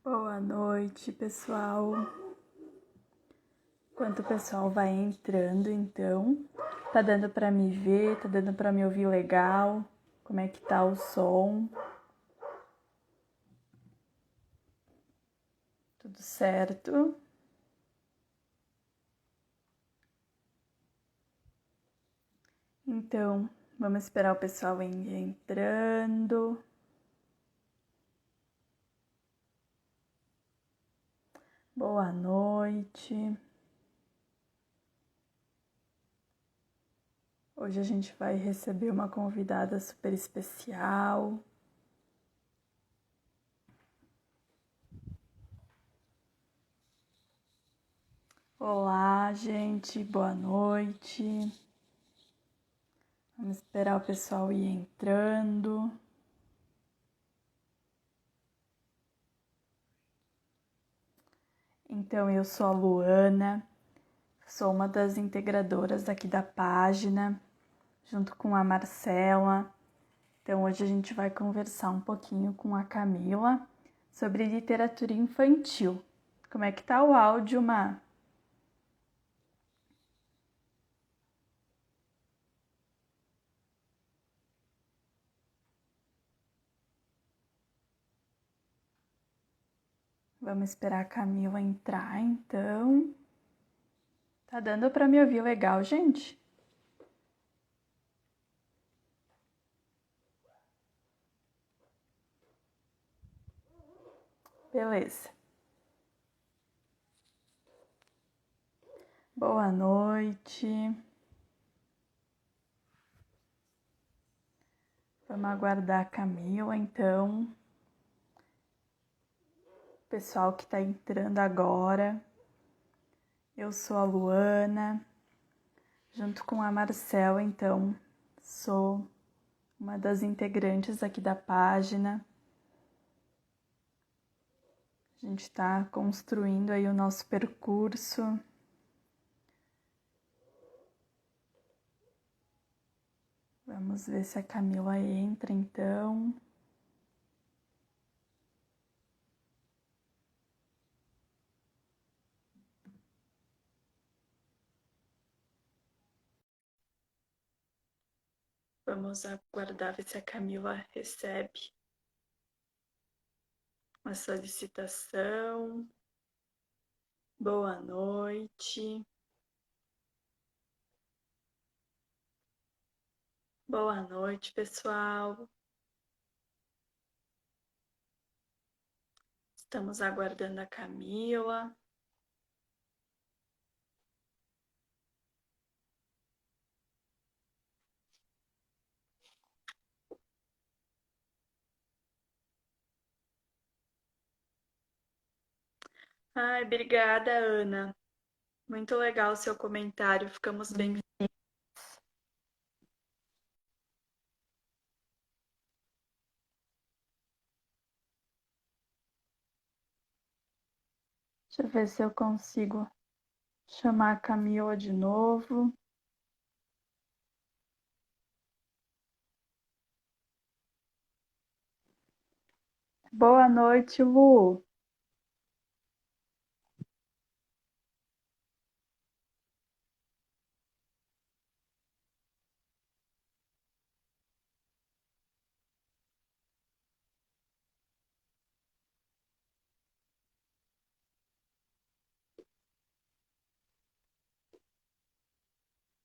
Boa noite, pessoal. Enquanto o pessoal vai entrando, então, tá dando pra me ver, tá dando pra me ouvir legal? Como é que tá o som? Tudo certo? Então, vamos esperar o pessoal ir entrando. Boa noite. Hoje a gente vai receber uma convidada super especial. Olá, gente, boa noite. Vamos esperar o pessoal ir entrando. Então, eu sou a Luana, sou uma das integradoras aqui da página, junto com a Marcela. Então, hoje a gente vai conversar um pouquinho com a Camila sobre literatura infantil. Como é que tá o áudio, Má? Vamos esperar a Camila entrar, então. Tá dando para me ouvir legal, gente? Beleza. Boa noite. Vamos aguardar a Camila, então. Pessoal que tá entrando agora. Eu sou a Luana, junto com a Marcela, então, sou uma das integrantes aqui da página. A gente está construindo aí o nosso percurso. Vamos ver se a Camila entra, então. Vamos aguardar ver se a Camila recebe uma solicitação. Boa noite. Boa noite, pessoal. Estamos aguardando a Camila. Ai, obrigada, Ana. Muito legal o seu comentário. Ficamos bem. Deixa eu ver se eu consigo chamar a Camila de novo. Boa noite, Lu.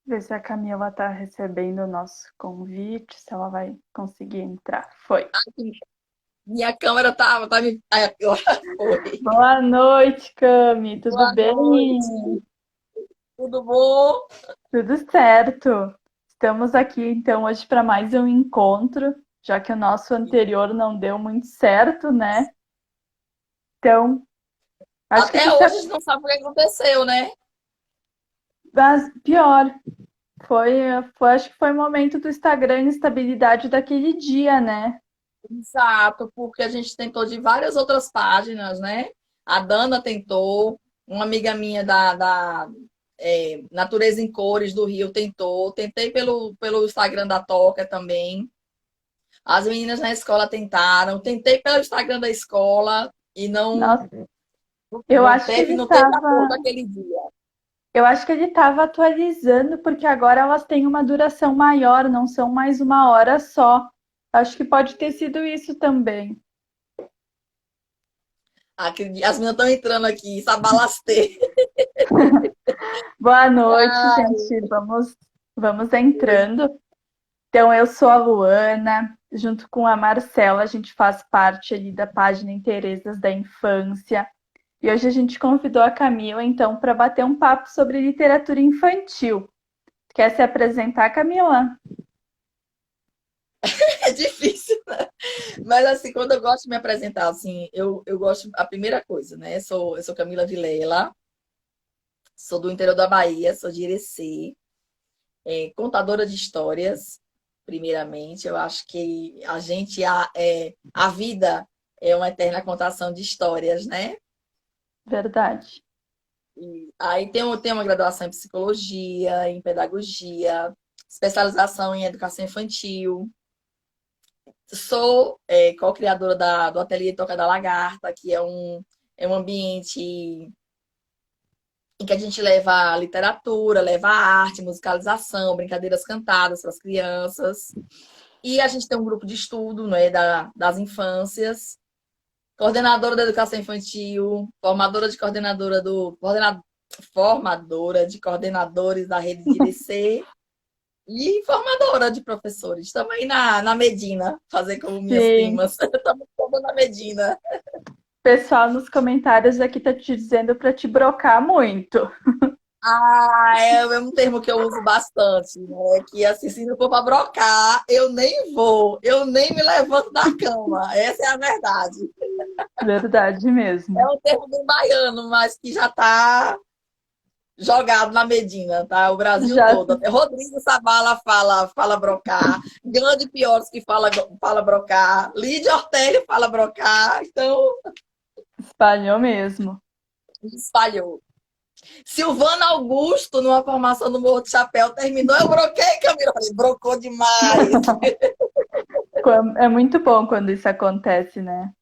Ver se a Camila está recebendo o nosso convite, se ela vai conseguir entrar. Foi. Minha câmera tá me. Ai, agora foi. Boa noite, Cami. Tudo Boa bem? noite. Tudo bom? Tudo certo. Estamos aqui então hoje para mais um encontro, já que o nosso anterior não deu muito certo, né? Então, acho que tu Até se... hoje a gente não sabe o que aconteceu, né? Mas pior, acho que foi o momento do Instagram instabilidade daquele dia, né? Exato, porque a gente tentou de várias outras páginas, né? A Dana tentou, uma amiga minha da Natureza em Cores do Rio tentou, tentei pelo Instagram da Toca também. As meninas na escola tentaram, tentei pelo Instagram da escola. E não, Nossa, eu acho que ele não teve estava, acordo aquele dia. eu acho que ele estava atualizando, porque agora elas têm uma duração maior, não são mais uma hora só. Acho que pode ter sido isso também. As meninas estão entrando aqui, sabalastê. Boa noite, Ai, gente. Vamos entrando. Então, eu sou a Luana, junto com a Marcela, a gente faz parte ali da página Interesses da Infância. E hoje a gente convidou a Camila, então, para bater um papo sobre literatura infantil. Quer se apresentar, Camila? é difícil, né? Mas assim, quando eu gosto de me apresentar, assim, eu gosto, a primeira coisa, né? Eu sou Camila Vilela, sou do interior da Bahia, sou de Irecê, contadora de histórias, primeiramente. Eu acho que a vida é uma eterna contação de histórias, né? Verdade. E aí tenho uma graduação em psicologia, em pedagogia, especialização em educação infantil. Sou co-criadora do Ateliê Toca da Lagarta, que é um ambiente em que a gente leva literatura, leva arte, musicalização, brincadeiras cantadas para as crianças. E a gente tem um grupo de estudo, né, das infâncias, coordenadora da educação infantil, formadora de coordenadores da rede de IDC e formadora de professores. Estamos aí na Medina, fazer como minhas Sim. primas. Estamos todas na Medina. O pessoal nos comentários aqui tá te dizendo para te brocar muito. Ah, é o mesmo termo que eu uso bastante, né? Que assim, se não for para brocar, eu nem vou, eu nem me levanto da cama. Essa é a verdade. Verdade É mesmo. um termo bem baiano, mas que já está jogado na Medina, tá? O Brasil Já todo. Até Rodrigo Sabala fala brocar, Grande Piores que fala brocar, Lídia Ortélio fala brocar, então espalhou mesmo. espalhou. Silvana Augusto, numa formação do Morro do Chapéu, terminou. Eu broquei, Camila. Eu falei, brocou demais. É muito bom quando isso acontece, né?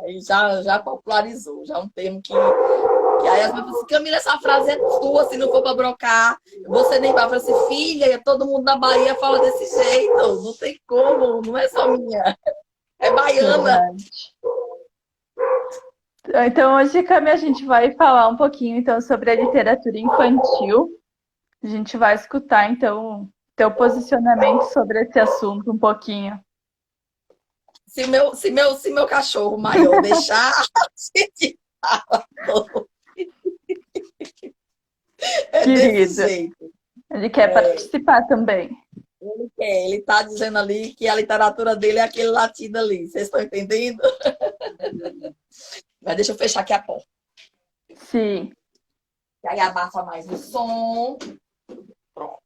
Aí já popularizou, já é um termo que aí as pessoas falam assim, Camila, essa frase é tua, se não for pra brocar, você nem vai. Eu falo assim, filha, todo mundo da Bahia fala desse jeito, não tem como, não é só minha, é baiana. Verdade. Então, hoje, Cami, a gente vai falar um pouquinho então sobre a literatura infantil. A gente vai escutar então teu posicionamento sobre esse assunto um pouquinho. Se meu cachorro maior deixar, a gente fala. É desse Querido, jeito. ele quer participar também. Ele tá dizendo ali que a literatura dele é aquele latido ali. Vocês estão entendendo? Mas deixa eu fechar aqui a porta. Sim, Que aí abafa mais o som. Pronto.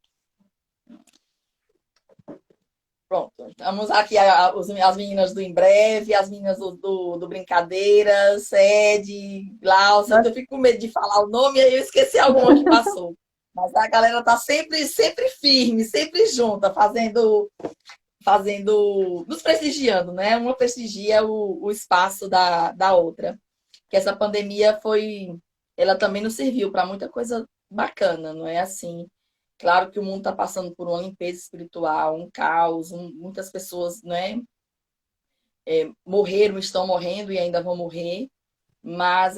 Pronto. Estamos aqui as meninas do Em Breve, as meninas do Brincadeiras, Ed, Glaucia. Eu fico com medo de falar o nome e aí eu esqueci alguma que passou. Mas a galera tá sempre firme, sempre junta, nos prestigiando, né? Uma prestigia o espaço da outra. Que essa pandemia ela também nos serviu para muita coisa bacana, não é assim? Claro que o mundo está passando por uma limpeza espiritual, um caos, muitas pessoas, né, morreram, estão morrendo e ainda vão morrer, mas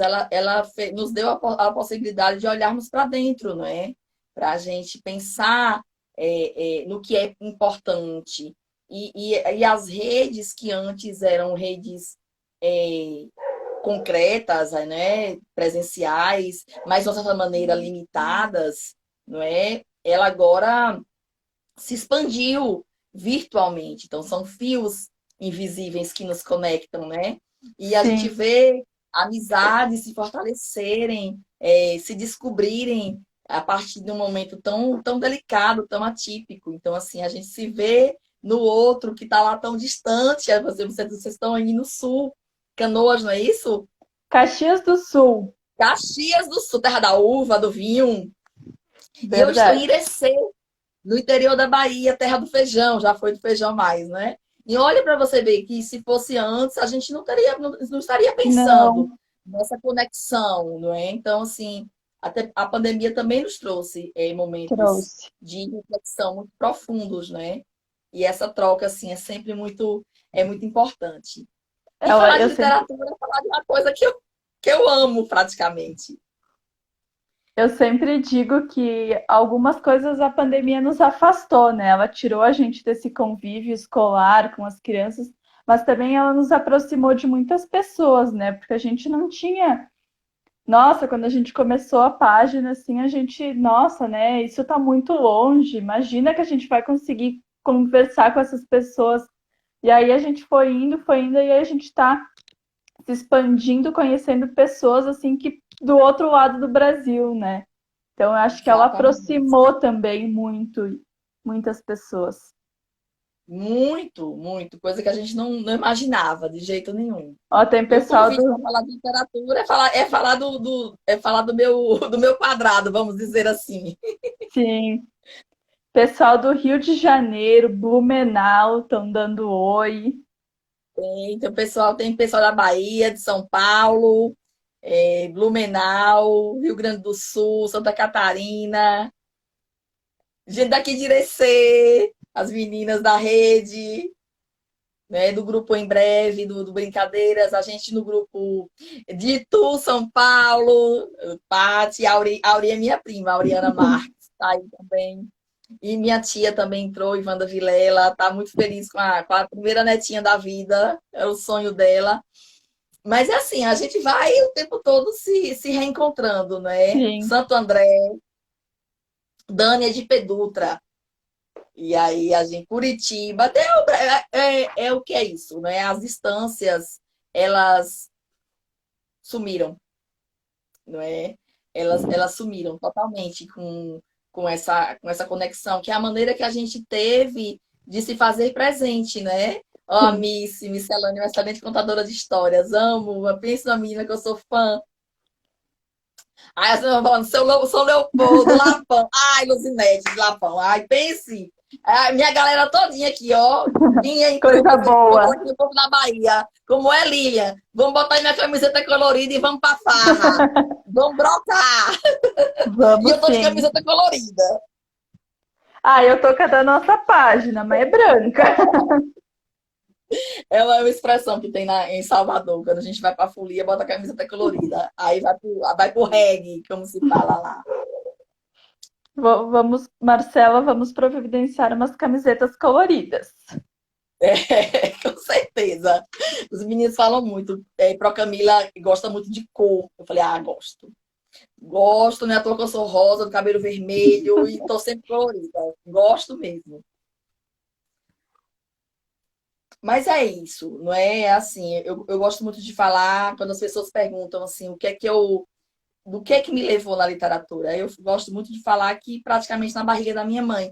nos deu a possibilidade de olharmos para dentro, não é? Para a gente pensar no que é importante. E as redes que antes eram redes concretas, né, presenciais, mas de uma certa maneira limitadas, não é? Ela agora se expandiu virtualmente. Então, são fios invisíveis que nos conectam, né? E a gente sim. vê amizades se fortalecerem, se descobrirem a partir de um momento tão delicado, tão atípico. Então, assim, a gente se vê no outro que está lá tão distante. Vocês estão aí no sul, Canoas, não é isso? Caxias do Sul, Caxias do Sul, terra da uva, do vinho. E eu estou em verdade. Irecê, no interior da Bahia, terra do feijão, já foi do feijão mais, né? E olha para você ver que se fosse antes, a gente não estaria pensando Não, nessa conexão, não é? Então, assim, até a pandemia também nos trouxe momentos trouxe. de reflexão muito profundos, né? E essa troca, assim, é muito importante. E falar de Eu sempre literatura é falar de uma coisa que eu amo praticamente. Eu sempre digo que algumas coisas a pandemia nos afastou, né? Ela tirou a gente desse convívio escolar com as crianças, mas também ela nos aproximou de muitas pessoas, né? Porque a gente não tinha. Nossa, quando a gente começou a página, assim, a gente, nossa, né? Isso tá muito longe. Imagina que a gente vai conseguir conversar com essas pessoas. E aí a gente foi indo, e aí a gente tá se expandindo, conhecendo pessoas assim que do outro lado do Brasil, né? Então, eu acho que ela Exatamente. aproximou também muitas pessoas. Muito, muito. Coisa que a gente não imaginava de jeito nenhum. Ó, tem E o pessoal convite para do, falar de literatura é falar do meu quadrado, vamos dizer assim. sim, pessoal do Rio de Janeiro, Blumenau, estão dando oi. Tem pessoal da Bahia, de São Paulo, Blumenau, Rio Grande do Sul, Santa Catarina, gente daqui de Irecê, as meninas da rede, né, do grupo Em Breve, do Brincadeiras, a gente no grupo de Itu, São Paulo, Pati, Auri é minha prima, a Auriana Marques, tá aí também. E minha tia também entrou, Ivanda Vilela, tá muito feliz com a primeira netinha da vida, é o sonho dela. Mas é assim, a gente vai o tempo todo se reencontrando, né? Sim, Santo André, Dânia de Pedutra, e aí a gente, Curitiba, é o que é isso, né? As distâncias, elas sumiram, não é? Elas sumiram totalmente com essa conexão, que é a maneira que a gente teve de se fazer presente, né? Ó, a sim. Miss Elane, uma excelente contadora de histórias. Amo, penso na menina que eu sou fã. Ai, você vai falando, São Leopoldo, Lapão. Ai, Luzinete, Lapão. Ai, pense. Ai, minha galera todinha aqui, ó. Vinha entrou, Coisa vou falar boa. aqui um pouco da Bahia. Como é, Lilian? Vamos botar aí minha camiseta colorida e vamos pra farra. Vamos brotar. E Vamos eu tô de sim. camiseta colorida. Ah, eu tô com a da nossa página, mas é branca. Ela é uma expressão que tem em Salvador. Quando a gente vai pra folia, bota a camiseta colorida. Aí vai pro reggae, como se fala lá. Vamos, Marcela, vamos providenciar umas camisetas coloridas. É, com certeza. Os meninos falam muito. Pro Camila gosta muito de cor. Eu falei, gosto. Gosto, né? À toa que eu sou rosa, do cabelo vermelho e tô sempre colorida. Gosto mesmo. Mas é isso, não é assim. Eu gosto muito de falar quando as pessoas perguntam assim, do que é que me levou na literatura. Eu gosto muito de falar que praticamente na barriga da minha mãe,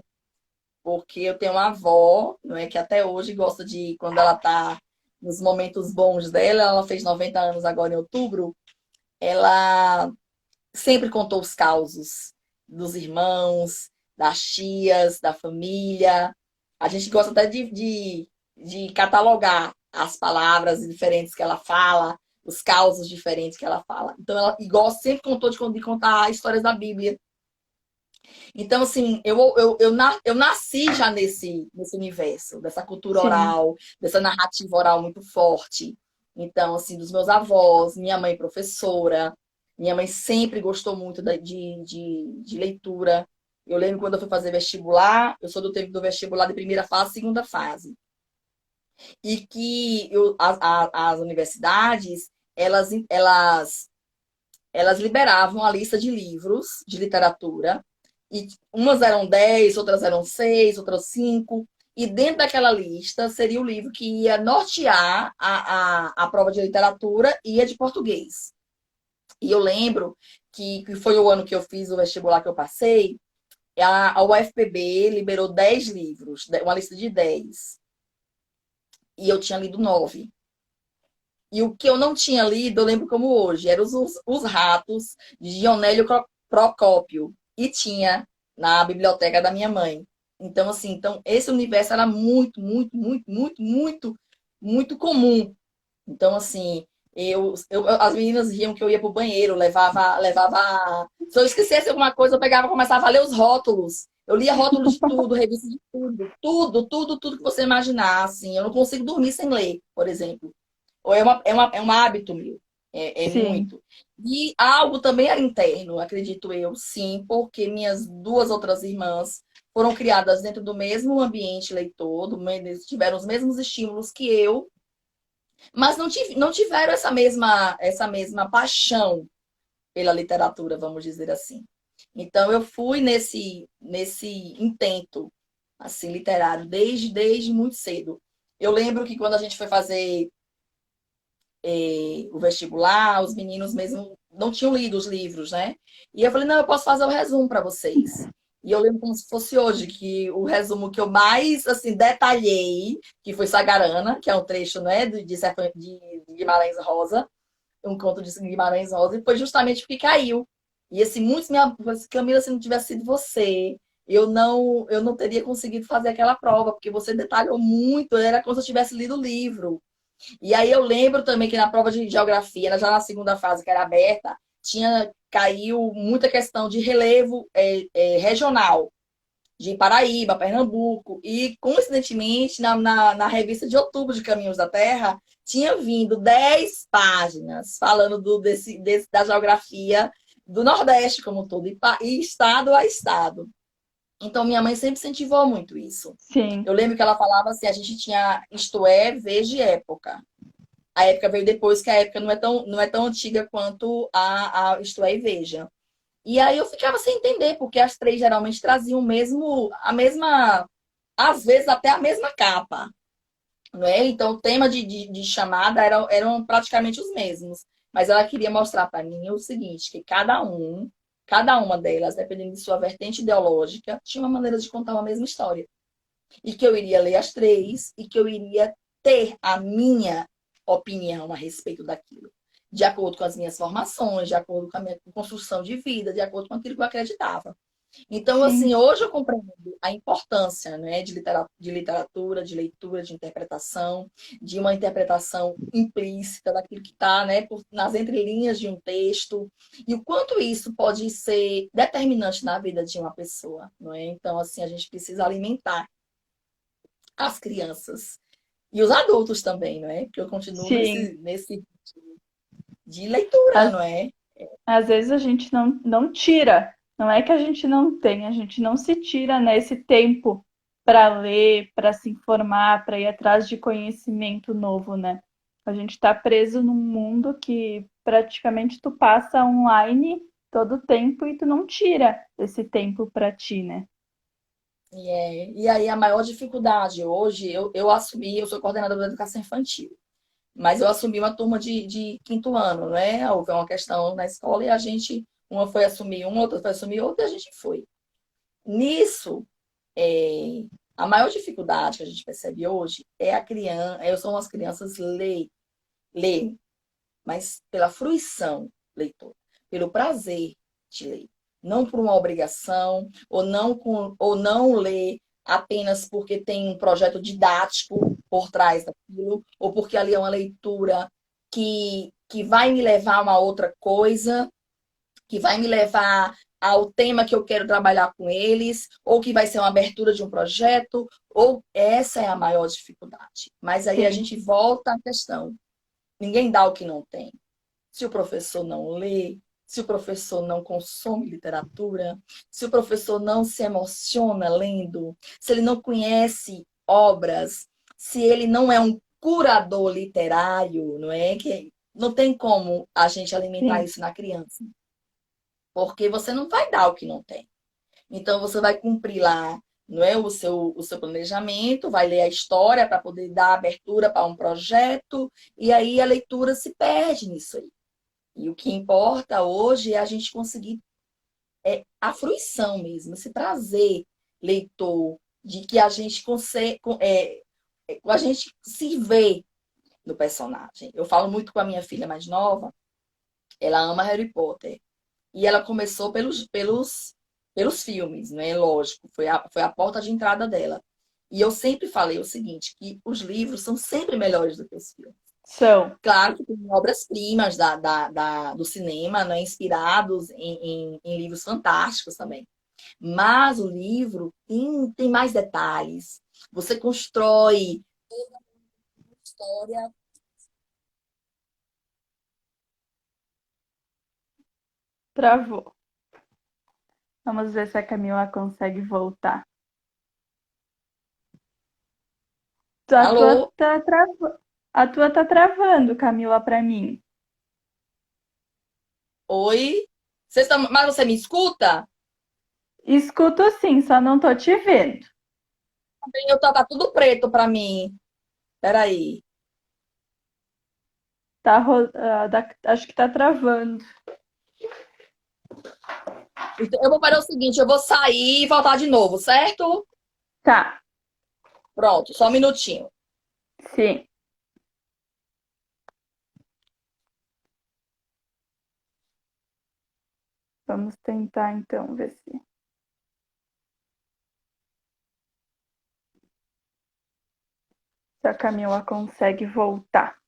porque eu tenho uma avó, não é que até hoje gosta de quando ela tá nos momentos bons dela, ela fez 90 anos agora em outubro, ela sempre contou os causos dos irmãos, das tias, da família. A gente gosta até de catalogar as palavras diferentes que ela fala, os causos diferentes que ela fala. Então, ela igual sempre contou de contar histórias da Bíblia. Então, assim, eu nasci já nesse universo, dessa cultura Sim, oral, dessa narrativa oral muito forte. Então, assim, dos meus avós, minha mãe professora, minha mãe sempre gostou muito de leitura. Eu lembro quando eu fui fazer vestibular, eu sou do tempo do vestibular de primeira fase, segunda fase. E que as universidades, elas liberavam a lista de livros de literatura, e umas eram 10, outras eram 6, outras 5, e dentro daquela lista seria o livro que ia nortear a prova de literatura e a de português. E eu lembro que foi o ano que eu fiz o vestibular que eu passei, a UFPB liberou 10 livros, uma lista de 10, e eu tinha lido 9. E o que eu não tinha lido, eu lembro como hoje, eram os Ratos, de Dionélio Procópio. E tinha na biblioteca da minha mãe. Então, assim, então esse universo era muito, muito, muito, muito, muito, muito comum. Então, assim, as meninas riam que eu ia pro banheiro, levava. Se eu esquecesse alguma coisa, eu pegava e começava a ler os rótulos. Eu lia rótulos de tudo, revista de tudo, tudo, tudo, tudo que você imaginar, assim. Eu não consigo dormir sem ler, por exemplo. Ou é um hábito meu. É Sim, muito. E algo também era interno, acredito eu, sim, porque minhas duas outras irmãs foram criadas dentro do mesmo ambiente leitor, tiveram os mesmos estímulos que eu, mas não tiveram essa mesma paixão pela literatura, vamos dizer assim. Então eu fui nesse intento assim literário desde muito cedo. Eu lembro que quando a gente foi fazer o vestibular, os meninos mesmo não tinham lido os livros, né? E eu falei, não, eu posso fazer o resumo para vocês. E eu lembro como se fosse hoje, que o resumo que eu mais, assim, detalhei, que foi Sagarana, que é um trecho, né, de Guimarães Rosa, um conto de Guimarães Rosa, e foi justamente porque caiu. E, assim, muitos me assim, Camila, se não tivesse sido você, eu não teria conseguido fazer aquela prova, porque você detalhou muito, era como se eu tivesse lido o livro. E aí eu lembro também que na prova de geografia, já na segunda fase, que era aberta, caiu muita questão de relevo regional, de Paraíba, Pernambuco. E, coincidentemente, na revista de outubro de Caminhos da Terra, tinha vindo 10 páginas falando da geografia do Nordeste como um todo, e estado a estado. Então, minha mãe sempre incentivou muito isso. sim, Eu lembro que ela falava assim, a gente tinha isto é, veja e época. A época veio depois, que a época não é tão antiga quanto a Isto é e Veja. E aí eu ficava sem entender, porque as três geralmente traziam a mesma, às vezes até a mesma capa, não é? Então o tema de chamada eram praticamente os mesmos. Mas ela queria mostrar para mim o seguinte, que cada uma delas, dependendo de sua vertente ideológica, tinha uma maneira de contar uma mesma história. E que eu iria ler as três e que eu iria ter a minha opinião a respeito daquilo, de acordo com as minhas formações, de acordo com a minha construção de vida, de acordo com aquilo que eu acreditava. Então, assim, sim. hoje eu compreendo a importância, né, literatura, de leitura, de interpretação, de uma interpretação implícita daquilo que está, né, nas entrelinhas de um texto, e o quanto isso pode ser determinante na vida de uma pessoa, não é? Então, assim, a gente precisa alimentar as crianças e os adultos também, não é? Porque eu continuo Sim. nesse de leitura, Às, não é? às vezes a gente não tira, não é que a gente não tem, a gente não se tira, né, esse tempo para ler, para se informar, para ir atrás de conhecimento novo, né? A gente está preso num mundo que praticamente tu passa online todo o tempo e tu não tira esse tempo para ti, né? E aí a maior dificuldade hoje, eu assumi, eu sou coordenadora da educação infantil, mas eu assumi uma turma de quinto ano, né? Houve uma questão na escola e uma foi assumir uma, outra foi assumir outra, e a gente foi. Nisso, é, a maior dificuldade que a gente percebe hoje é a criança, são as crianças lerem, mas pela fruição leitora, pelo prazer de ler, não por uma obrigação, ou não ler apenas porque tem um projeto didático por trás daquilo, ou porque ali é uma leitura que vai me levar a uma outra coisa, que vai me levar ao tema que eu quero trabalhar com eles, ou que vai ser uma abertura de um projeto, ou essa é a maior dificuldade. Mas aí a Sim, gente volta à questão. Ninguém dá o que não tem. Se o professor não lê, se o professor não consome literatura, se o professor não se emociona lendo, se ele não conhece obras, se ele não é um curador literário, não é? Que não tem como a gente alimentar sim, isso na criança, porque você não vai dar o que não tem. Então você vai cumprir lá, não é, o seu planejamento, vai ler a história para poder dar abertura para um projeto, e aí a leitura se perde nisso aí. E o que importa hoje é a gente conseguir a fruição mesmo, esse prazer leitor, de que a gente consegue, a gente se vê no personagem. Eu falo muito com a minha filha mais nova, ela ama Harry Potter. E ela começou pelos filmes, né? Lógico, foi a porta de entrada dela. E eu sempre falei o seguinte, que os livros são sempre melhores do que os filmes. São. Claro que tem obras-primas do cinema, né? Inspirados em livros fantásticos também. Mas o livro tem mais detalhes. Você constrói história. Travou. Vamos ver se a Camila consegue voltar. A tua Alô? tá A tua tá travando, Camila, pra mim. Oi? Mas você me escuta? Escuto sim, só não tô te vendo. Tá tudo preto para mim. Peraí. Acho que tá travando. Então, eu vou fazer o seguinte, eu vou sair e voltar de novo, certo? Tá, Pronto, só um minutinho. sim. Vamos tentar então ver se a Camila consegue voltar.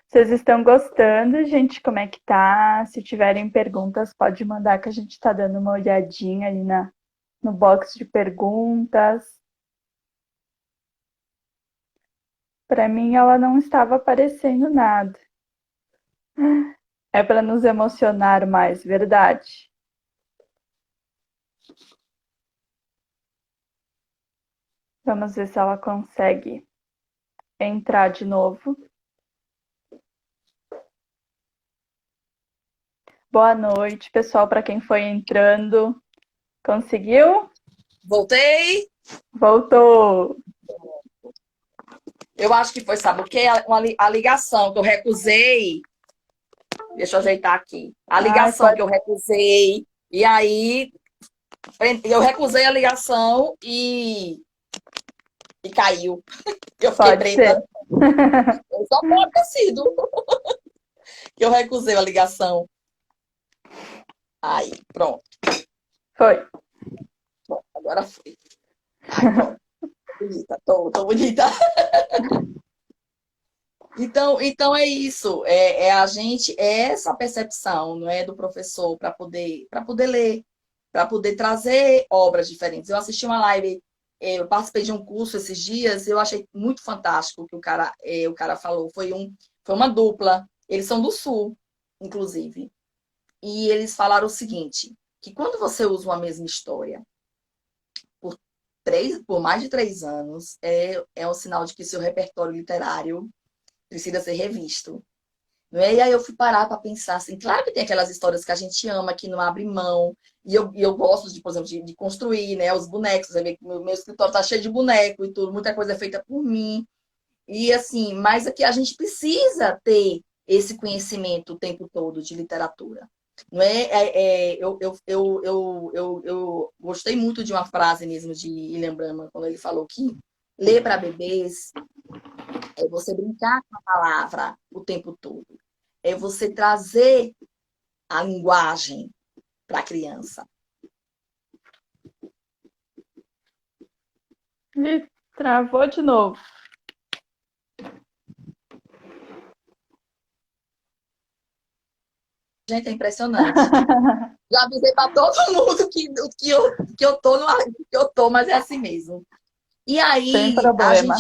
Vocês estão gostando, gente? Como é que tá? Se tiverem perguntas, pode mandar que a gente tá dando uma olhadinha ali no box de perguntas. Para mim, ela não estava aparecendo nada. É para nos emocionar mais, verdade? Vamos ver se ela consegue entrar de novo. Boa noite, pessoal, para quem foi entrando. Conseguiu? Voltei. Voltou. Eu acho que foi, sabe o quê? A ligação que eu recusei. Deixa eu ajeitar aqui. A Ai, ligação que eu recusei. E aí, eu recusei a ligação e caiu. Eu fiquei pode preta. ser. Só pode ter sido que eu recusei a ligação. Aí, pronto. Foi. Bom, agora foi. Aí, pronto. Bonita, tô bonita. Então é isso, é a gente, é essa percepção, não é, do professor para poder ler, para poder trazer obras diferentes. Eu assisti uma live, eu participei de um curso esses dias, eu achei muito fantástico o que o cara falou. Foi uma dupla, eles são do Sul, inclusive, e eles falaram o seguinte, que quando você usa uma mesma história por por mais de 3 anos, é um sinal de que seu repertório literário precisa ser revisto. Não é? E aí eu fui parar para pensar assim, claro que tem aquelas histórias que a gente ama, que não abre mão, e eu gosto, de, por exemplo, de construir, né, os bonecos, você vê que meu escritório tá cheio de boneco e tudo, muita coisa é feita por mim, e assim, mas aqui a gente precisa ter esse conhecimento o tempo todo de literatura. Não é, eu gostei muito de uma frase mesmo de William Brahman, quando ele falou que ler para bebês é você brincar com a palavra o tempo todo. É você trazer a linguagem para a criança. E travou de novo. Gente, é impressionante. Já avisei para todo mundo que eu tô, mas é assim mesmo. E Sem aí problema.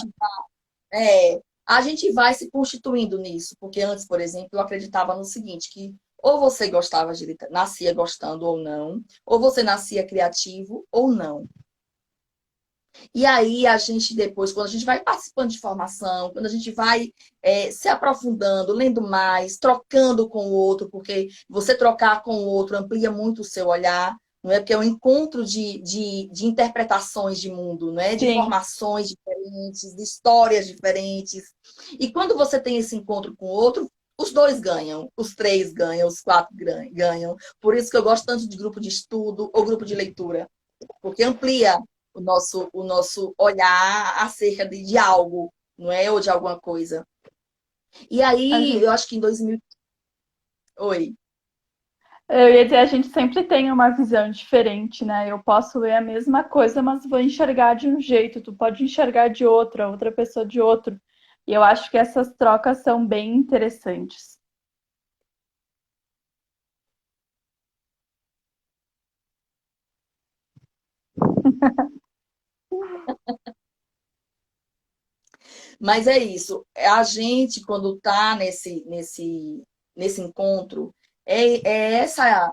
a gente vai se constituindo nisso, porque antes, por exemplo, eu acreditava no seguinte, que ou você gostava nascia gostando ou não, ou você nascia criativo ou não. E aí a gente depois, quando a gente vai participando de formação, quando a gente vai se aprofundando, lendo mais, trocando com o outro, porque você trocar com o outro amplia muito o seu olhar, não é? Porque é um encontro de interpretações de mundo, não é? De Sim, formações diferentes, de histórias diferentes. E quando você tem esse encontro com o outro, os dois ganham, os três ganham, os quatro ganham. Por isso que eu gosto tanto de grupo de estudo ou grupo de leitura, porque amplia o nosso olhar acerca de algo, não é? Ou de alguma coisa. E a aí, gente, eu acho que em 2000. Oi. Eu ia dizer, a gente sempre tem uma visão diferente, né? Eu posso ler a mesma coisa, mas vou enxergar de um jeito, tu pode enxergar de outro, a outra pessoa de outro. E eu acho que essas trocas são bem interessantes. Mas é isso. A gente, quando está nesse encontro, é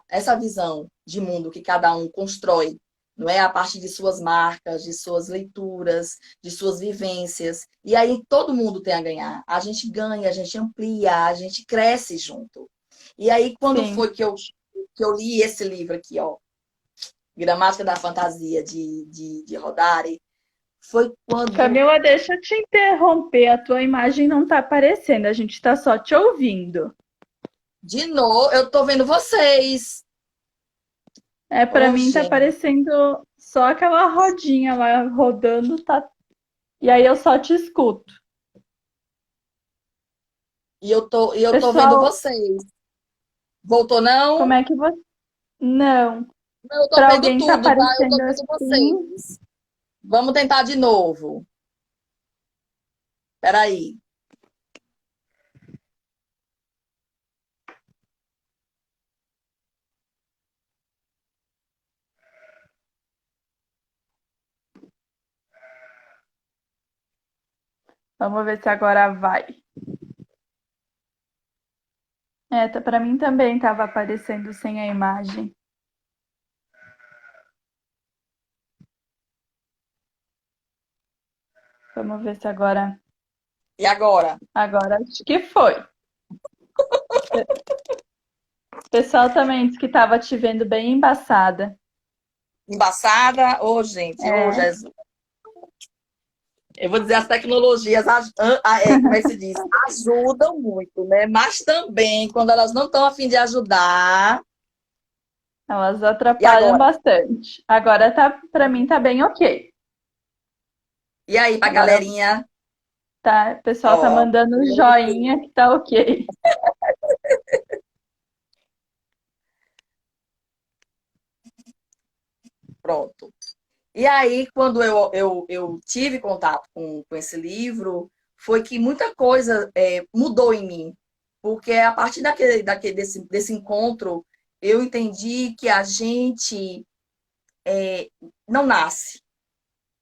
essa visão de mundo que cada um constrói, não é? A partir de suas marcas, de suas leituras, de suas vivências. E aí todo mundo tem a ganhar. A gente ganha, a gente amplia, a gente cresce junto. E aí, quando Sim. foi que eu li esse livro aqui, ó, Gramática da Fantasia, de Rodari, foi quando. Camila, deixa eu te interromper. A tua imagem não tá aparecendo, a gente tá só te ouvindo. De novo, eu tô vendo vocês. É, para Ô, mim tá gente. aparecendo só aquela rodinha lá rodando, tá? E aí eu só te escuto. E eu tô vendo Pessoal, vocês. Voltou, como não? é que você. Não. Não, eu tô Para vendo alguém tá tudo, tá? Eu tô aparecendo vendo assim. vocês. Vamos tentar de novo. Peraí. Vamos ver se agora vai. É, tá, para mim também tava aparecendo sem a imagem. Vamos ver se agora. E agora? Agora acho que foi. O pessoal também disse que tava te vendo bem embaçada. Embaçada? Ô, gente, ô, É, Jesus. Eu vou dizer, as tecnologias, como é que se diz? Ajudam muito, né? Mas também, quando elas não estão a fim de ajudar. elas E atrapalham agora? bastante. Agora tá, para mim tá bem ok. E aí, pra Agora galerinha? tá, o pessoal tá Ó, mandando um meu joinha Deus. que tá ok. Pronto. E aí, quando eu tive contato com esse livro, foi que muita coisa mudou em mim. Porque a partir desse encontro, eu entendi que a gente não nasce.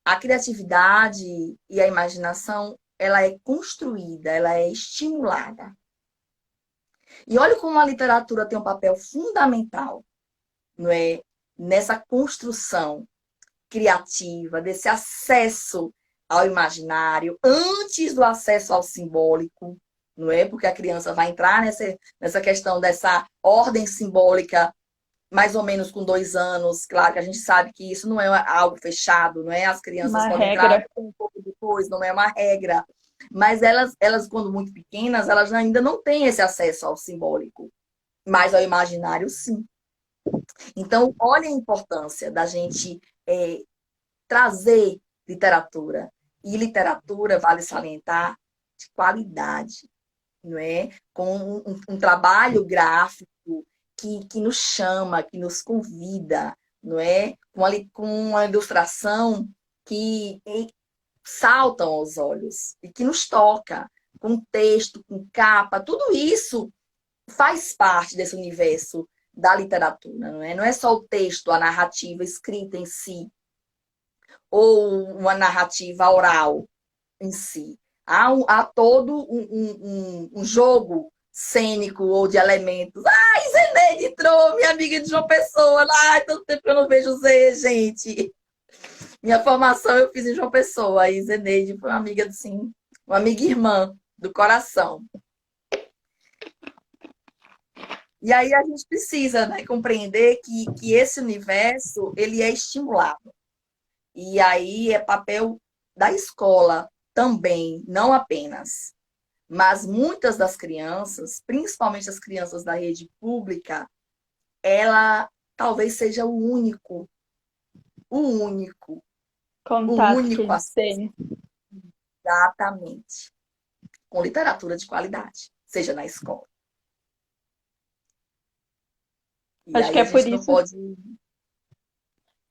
A criatividade e a imaginação, ela é construída, ela é estimulada. E olha como a literatura tem um papel fundamental, não é? Nessa construção criativa, desse acesso ao imaginário, antes do acesso ao simbólico, não é? Porque a criança vai entrar nessa questão dessa ordem simbólica, mais ou menos com 2 anos. Claro que a gente sabe que isso não é algo fechado, não é? As crianças Uma podem entrar regra. um pouco depois, não é uma regra. Mas elas, quando muito pequenas, elas ainda não têm esse acesso ao simbólico, mas ao imaginário, sim. Então, olha a importância da gente trazer literatura. E literatura, vale salientar, de qualidade, não é? Com um trabalho gráfico que nos chama, que nos convida, não é? Com uma ilustração que saltam aos olhos e que nos toca, com texto, com capa, tudo isso faz parte desse universo da literatura, não é? Não é só o texto, a narrativa escrita em si, ou uma narrativa oral em si. Há todo um jogo cênico ou de elementos. Ai, Zeneide entrou, minha amiga de João Pessoa. Ai, tanto tempo que eu não vejo Zé, gente. Minha formação eu fiz em João Pessoa. Aí Zeneide foi uma amiga, assim, uma amiga irmã do coração. E aí a gente precisa, né, compreender que esse universo ele é estimulado. E aí é papel da escola também, não apenas. Mas muitas das crianças, principalmente as crianças da rede pública, ela talvez seja o único, o Contato que único eles acesso têm. exatamente com literatura de qualidade, seja na escola. E Acho que aí a é por gente não isso pode.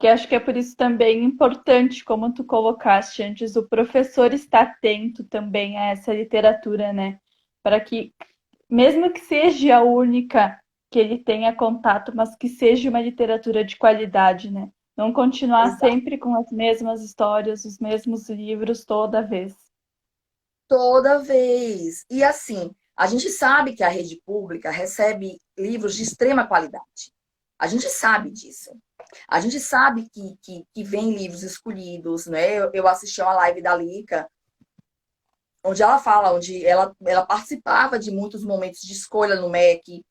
que acho que é por isso também importante, como tu colocaste antes, o professor estar atento também a essa literatura, né? Para que, mesmo que seja a única que ele tenha contato, mas que seja uma literatura de qualidade, né? Não continuar Exato. sempre com as mesmas histórias, os mesmos livros toda vez. Toda vez. E assim, a gente sabe que a rede pública recebe livros de extrema qualidade. A gente sabe disso. A gente sabe que vem livros escolhidos, né? Eu assisti a uma live da Lica, onde ela fala, onde ela participava de muitos momentos de escolha no MEC.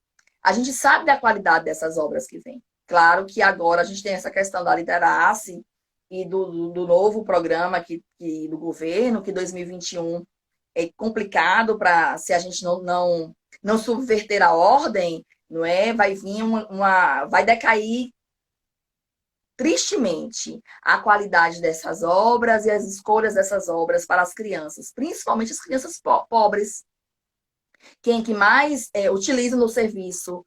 A gente sabe da qualidade dessas obras que vêm. Claro que agora a gente tem essa questão da Literace e do novo programa do governo, que 2021 é complicado para se a gente não subverter a ordem, não é? Vai vir vai decair tristemente a qualidade dessas obras e as escolhas dessas obras para as crianças, principalmente as crianças pobres. Quem que mais utiliza no serviço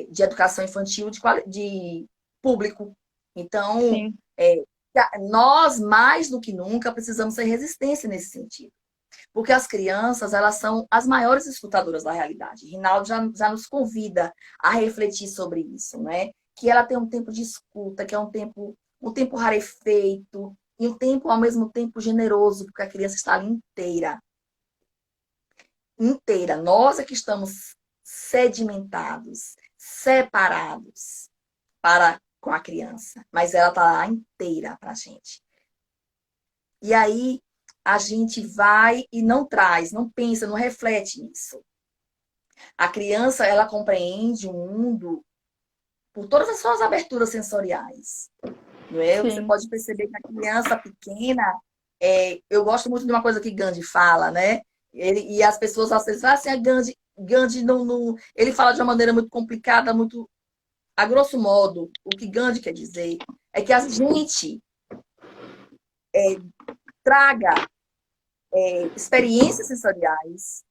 de educação infantil de público. Então, Sim, é, nós, mais do que nunca, precisamos ter resistência nesse sentido. Porque as crianças, elas são as maiores escutadoras da realidade. Rinaldo já nos convida a refletir sobre isso, né? Que ela tem um tempo de escuta, que é um tempo rarefeito, e um tempo, ao mesmo tempo, generoso, porque a criança está ali inteira. Inteira. Nós é que estamos sedimentados, separados para com a criança. Mas ela está lá inteira para a gente. E aí, a gente vai e não traz, não pensa, não reflete nisso. A criança, ela compreende o mundo por todas as suas aberturas sensoriais. Não é? Você sim, pode perceber que a criança pequena, eu gosto muito de uma coisa que Gandhi fala, né? E as pessoas às vezes falam assim, Gandhi não, ele fala de uma maneira muito complicada, muito a grosso modo, o que Gandhi quer dizer é que a gente traga experiências sensoriais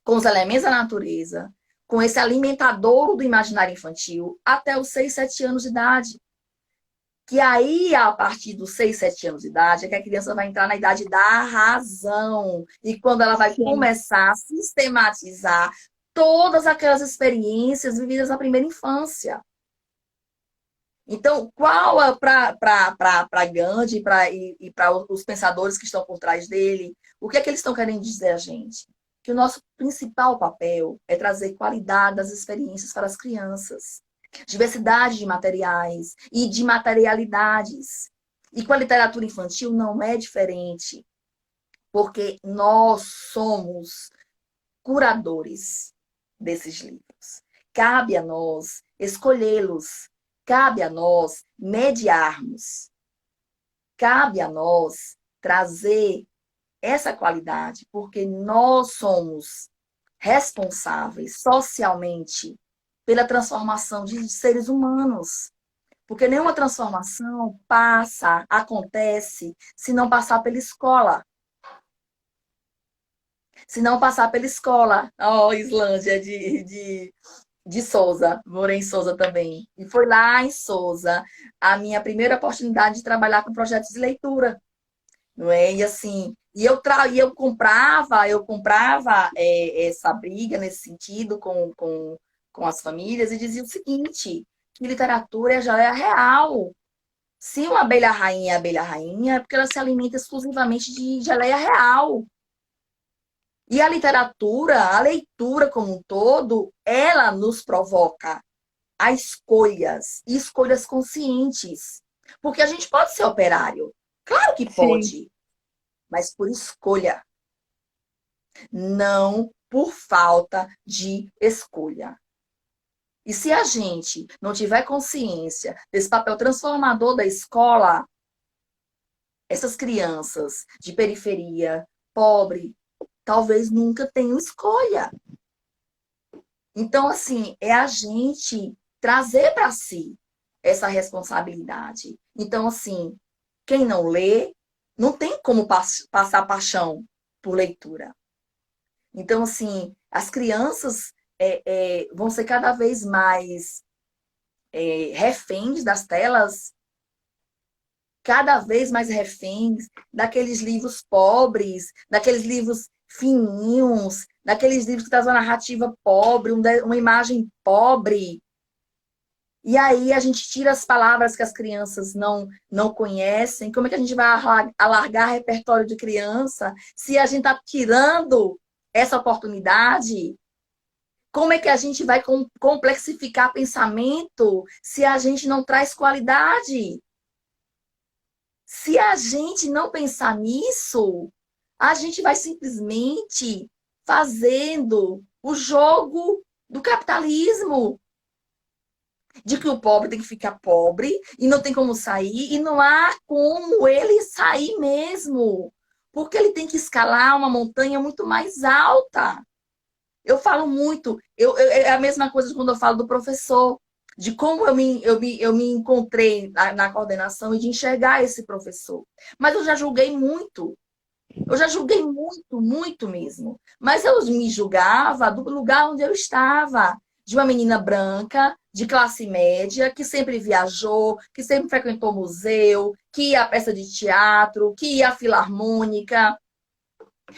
com os elementos da natureza, com esse alimentadouro do imaginário infantil, até os 6, 7 anos de idade. Que aí, a partir dos 6, 7 anos de idade, é que a criança vai entrar na idade da razão. E quando ela vai sim, começar a sistematizar todas aquelas experiências vividas na primeira infância. Então, qual é para Gandhi e para os pensadores que estão por trás dele, o que é que eles estão querendo dizer a gente? Que o nosso principal papel é trazer qualidade das experiências para as crianças, diversidade de materiais e de materialidades. E com a literatura infantil não é diferente, porque nós somos curadores desses livros. Cabe a nós escolhê-los, cabe a nós mediarmos, cabe a nós trazer essa qualidade, porque nós somos responsáveis socialmente pela transformação de seres humanos. Porque nenhuma transformação acontece, se não passar pela escola. Se não passar pela escola. Ó, oh, Islândia de Souza, morei em Souza também. E foi lá em Souza a minha primeira oportunidade de trabalhar com projetos de leitura, não é? E assim, eu comprava essa briga nesse sentido com as famílias e dizia o seguinte, que literatura já é real. Se uma abelha rainha, é porque ela se alimenta exclusivamente de geleia real. E a leitura como um todo, ela nos provoca a escolhas, e escolhas conscientes. Porque a gente pode ser operário, claro que sim. pode, mas por escolha, não por falta de escolha. E se a gente não tiver consciência desse papel transformador da escola, essas crianças de periferia, pobre, talvez nunca tenham escolha. Então, assim, é a gente trazer para si essa responsabilidade. Então, assim, quem não lê, não tem como passar paixão por leitura. Então, assim, as crianças vão ser cada vez mais. reféns das telas, cada vez mais reféns daqueles livros pobres, daqueles livros fininhos, daqueles livros que trazem uma narrativa pobre, uma imagem pobre. E aí a gente tira as palavras que as crianças não conhecem. Como é que a gente vai alargar repertório de criança se a gente está tirando essa oportunidade? Como é que a gente vai complexificar pensamento se a gente não traz qualidade? Se a gente não pensar nisso, a gente vai simplesmente fazendo o jogo do capitalismo, de que o pobre tem que ficar pobre e não tem como sair, e não há como ele sair mesmo, porque ele tem que escalar uma montanha muito mais alta. Eu falo muito, é a mesma coisa quando eu falo do professor, de como eu me encontrei na coordenação e de enxergar esse professor. Mas eu já julguei muito. Eu já julguei muito, muito mesmo. Mas eu me julgava do lugar onde eu estava. De uma menina branca, de classe média, que sempre viajou, que sempre frequentou museu, que ia à peça de teatro, que ia à filarmônica,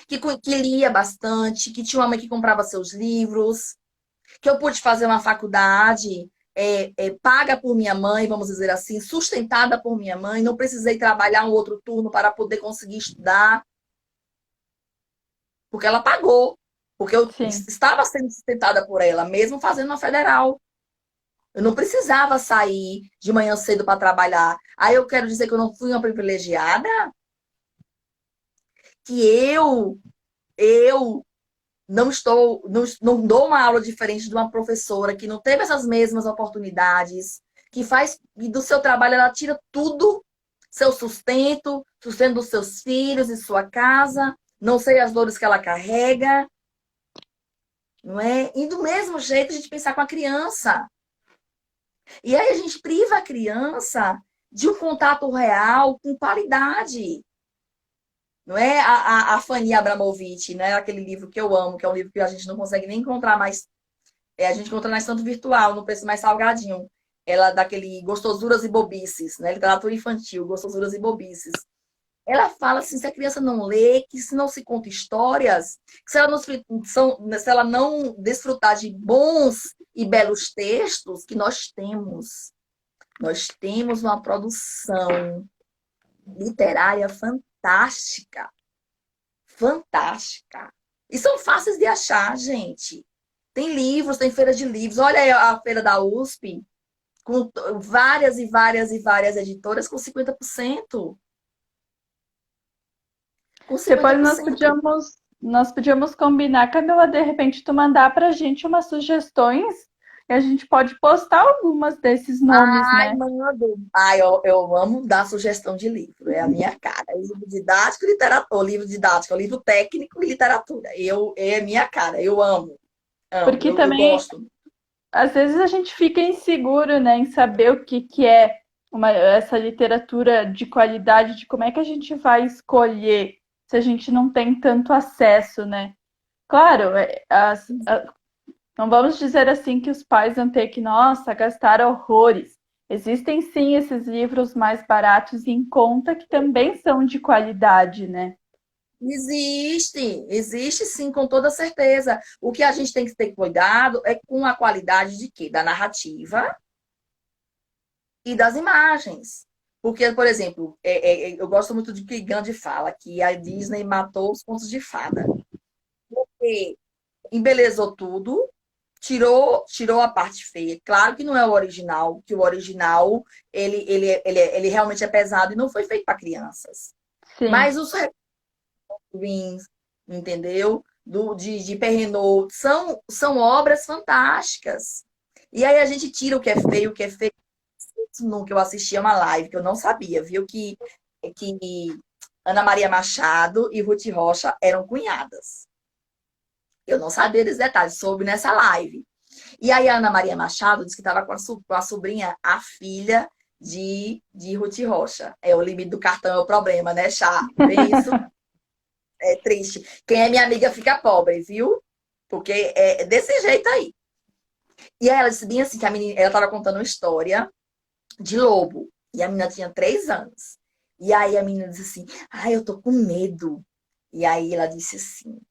que lia bastante, que tinha uma mãe que comprava seus livros, que eu pude fazer uma faculdade paga por minha mãe, vamos dizer assim, sustentada por minha mãe, não precisei trabalhar um outro turno para poder conseguir estudar, porque ela pagou, porque eu Sim. estava sendo sustentada por ela, mesmo fazendo uma federal. Eu não precisava sair de manhã cedo para trabalhar. Aí eu quero dizer que eu não fui uma privilegiada, que eu não dou uma aula diferente de uma professora que não teve essas mesmas oportunidades, que faz e do seu trabalho ela tira tudo, seu sustento, sustento dos seus filhos e sua casa, não sei as dores que ela carrega, não é? E do mesmo jeito a gente pensar com a criança. E aí a gente priva a criança de um contato real com qualidade. Não é a Fanny Abramovic, né? Aquele livro que eu amo, que é um livro que a gente não consegue nem encontrar mais. A gente encontra na estante virtual, no preço mais salgadinho. Ela daquele Gostosuras e Bobices, né? Literatura infantil, Gostosuras e Bobices. Ela fala assim, se a criança não lê, que se não se conta histórias, que se ela não desfrutar de bons e belos textos, que nós temos. Nós temos uma produção literária fantástica. Fantástica. E são fáceis de achar, gente. Tem livros, tem feira de livros. Olha aí a feira da USP, com várias e várias e várias editoras com 50%. Com Depois 50%. nós podíamos combinar, Camila, de repente tu mandar pra gente umas sugestões e a gente pode postar algumas desses nomes, Ai, né? mando. Ai, eu amo dar sugestão de livro. É a minha cara. É livro didático e literatura. Livro didático, livro técnico e literatura. É a minha cara. Eu amo. Amo. Porque Eu também, gosto. às vezes, a gente fica inseguro, né, em saber o que, que é essa literatura de qualidade, de como é que a gente vai escolher se a gente não tem tanto acesso, né? Claro, não vamos dizer assim que os pais vão ter que, nossa, gastar horrores. Existem sim esses livros mais baratos e em conta que também são de qualidade, né? Existe sim, com toda certeza. O que a gente tem que ter cuidado é com a qualidade de quê? Da narrativa e das imagens. Porque, por exemplo, eu gosto muito de que Gandhi fala que a Disney matou os contos de fada. Porque embelezou tudo, tirou a parte feia. Claro que não é o original, que o original ele realmente é pesado e não foi feito para crianças. Sim. Mas os Greens, entendeu? De Perrenot, são obras fantásticas. E aí a gente tira o que é feio, o que é feio. No que eu assisti a uma live, que eu não sabia, viu? Que Ana Maria Machado e Ruth Rocha eram cunhadas. Eu não sabia desses detalhes, soube nessa live. E aí a Ana Maria Machado disse que estava com a sobrinha, a filha de Ruth Rocha. É o limite do cartão é o problema, né, Chá? Bem isso. É triste. Quem é minha amiga fica pobre, viu? Porque é desse jeito aí. E aí ela disse bem assim, que a menina, ela estava contando uma história de lobo. E a menina tinha 3 anos. E aí a menina disse assim, ai, eu tô com medo. E aí ela disse assim,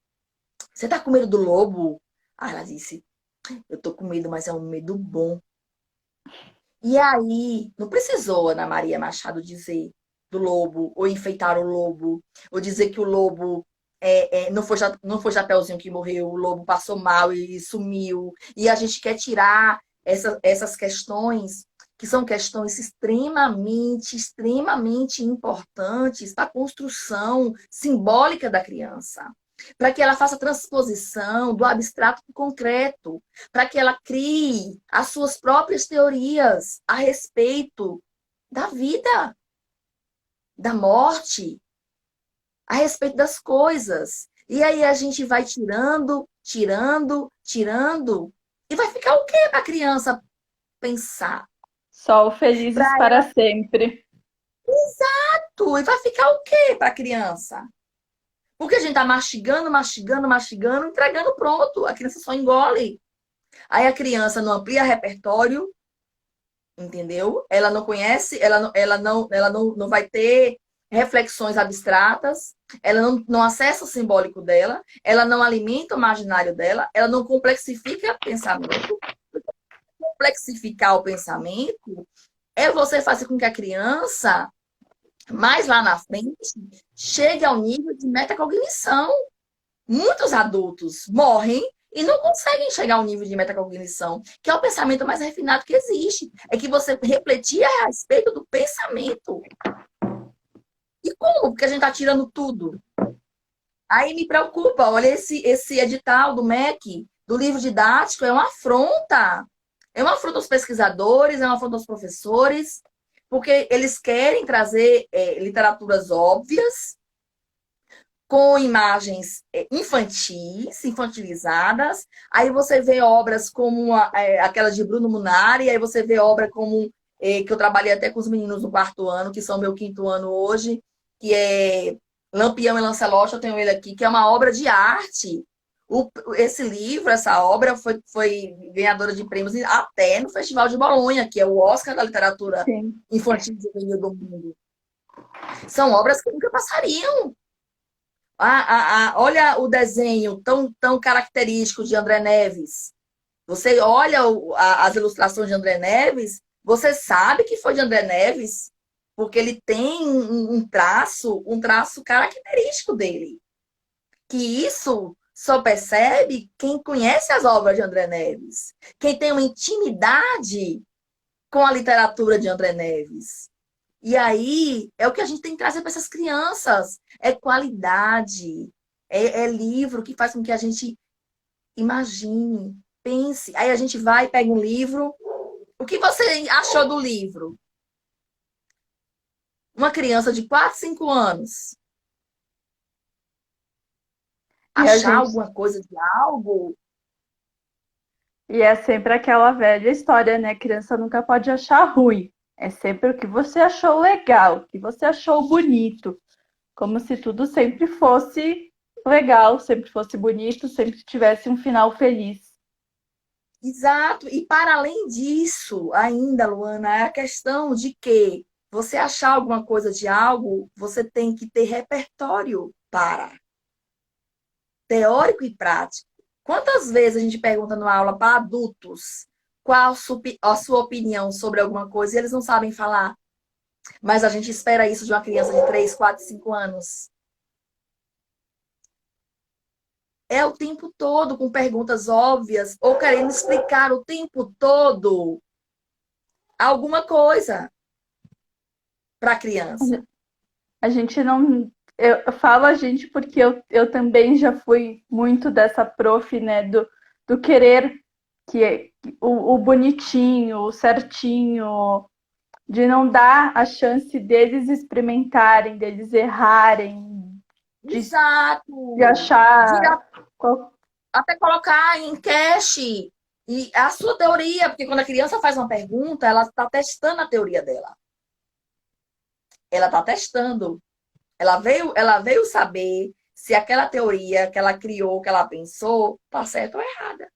você tá com medo do lobo? Aí ela disse, eu tô com medo, mas é um medo bom. E aí, não precisou Ana Maria Machado dizer do lobo, ou enfeitar o lobo, ou dizer que o lobo não foi Chapeuzinho que morreu, o lobo passou mal e sumiu. E a gente quer tirar essas questões, que são questões extremamente importantes para a construção simbólica da criança. Para que ela faça a transposição do abstrato para o concreto, para que ela crie as suas próprias teorias a respeito da vida, da morte, a respeito das coisas. E aí a gente vai tirando, tirando, tirando, e vai ficar o quê para a criança pensar? Só o felizes Para para ela, sempre. e vai ficar o quê para a criança? Porque a gente está mastigando, mastigando, mastigando, entregando pronto. A criança só engole. Aí a criança não amplia repertório, entendeu? Ela não conhece, ela não vai ter reflexões abstratas, ela não acessa o simbólico dela, ela não alimenta o imaginário dela, ela não complexifica o pensamento. Complexificar o pensamento é você fazer com que a criança, mais lá na frente, chegue ao nível de metacognição. Muitos adultos morrem e não conseguem chegar ao nível de metacognição, que é o pensamento mais refinado que existe. É que você refletir a respeito do pensamento. E como? Porque a gente está tirando tudo. Aí me preocupa, olha esse edital do MEC, do livro didático, é uma afronta. É uma afronta aos pesquisadores, é uma afronta aos professores, porque eles querem trazer literaturas óbvias, com imagens infantis, infantilizadas. Aí você vê obras como aquelas de Bruno Munari, aí você vê obra como que eu trabalhei até com os meninos no 4º ano, que são meu 5º ano hoje, que é Lampião e Lancelot, eu tenho ele aqui, que é uma obra de arte. Esse livro, essa obra, foi ganhadora de prêmios até no Festival de Bolonha, que é o Oscar da literatura Sim. infantil e juvenil do mundo. São obras que nunca passariam. Olha o desenho tão característico de André Neves. Você olha as ilustrações de André Neves, você sabe que foi de André Neves, porque ele tem um traço característico dele. Que isso só percebe quem conhece as obras de André Neves, quem tem uma intimidade com a literatura de André Neves. E aí é o que a gente tem que trazer para essas crianças. É qualidade. É livro que faz com que a gente imagine, pense. Aí a gente vai, pega um livro. O que você achou do livro? Uma criança de 4, 5 anos. E a Achar gente alguma coisa de algo? E é sempre aquela velha história, né? Criança nunca pode achar ruim. É sempre o que você achou legal, o que você achou bonito. Como se tudo sempre fosse legal, sempre fosse bonito, sempre tivesse um final feliz. Exato. E para além disso, ainda, Luana, é a questão de que você achar alguma coisa de algo, você tem que ter repertório para. Teórico e prático. Quantas vezes a gente pergunta numa aula para adultos qual a sua opinião sobre alguma coisa e eles não sabem falar? Mas a gente espera isso de uma criança de 3, 4, 5 anos. É o tempo todo com perguntas óbvias ou querendo explicar o tempo todo alguma coisa para a criança. A gente não. Eu falo a gente porque eu também já fui muito dessa prof, né? Do querer que o bonitinho, o certinho, de não dar a chance deles experimentarem, deles errarem, de, de Exato. De achar. até colocar em cache e a sua teoria, porque quando a criança faz uma pergunta, ela está testando a teoria dela. Ela está testando. Ela veio saber se aquela teoria que ela criou, que ela pensou, está certa ou errada.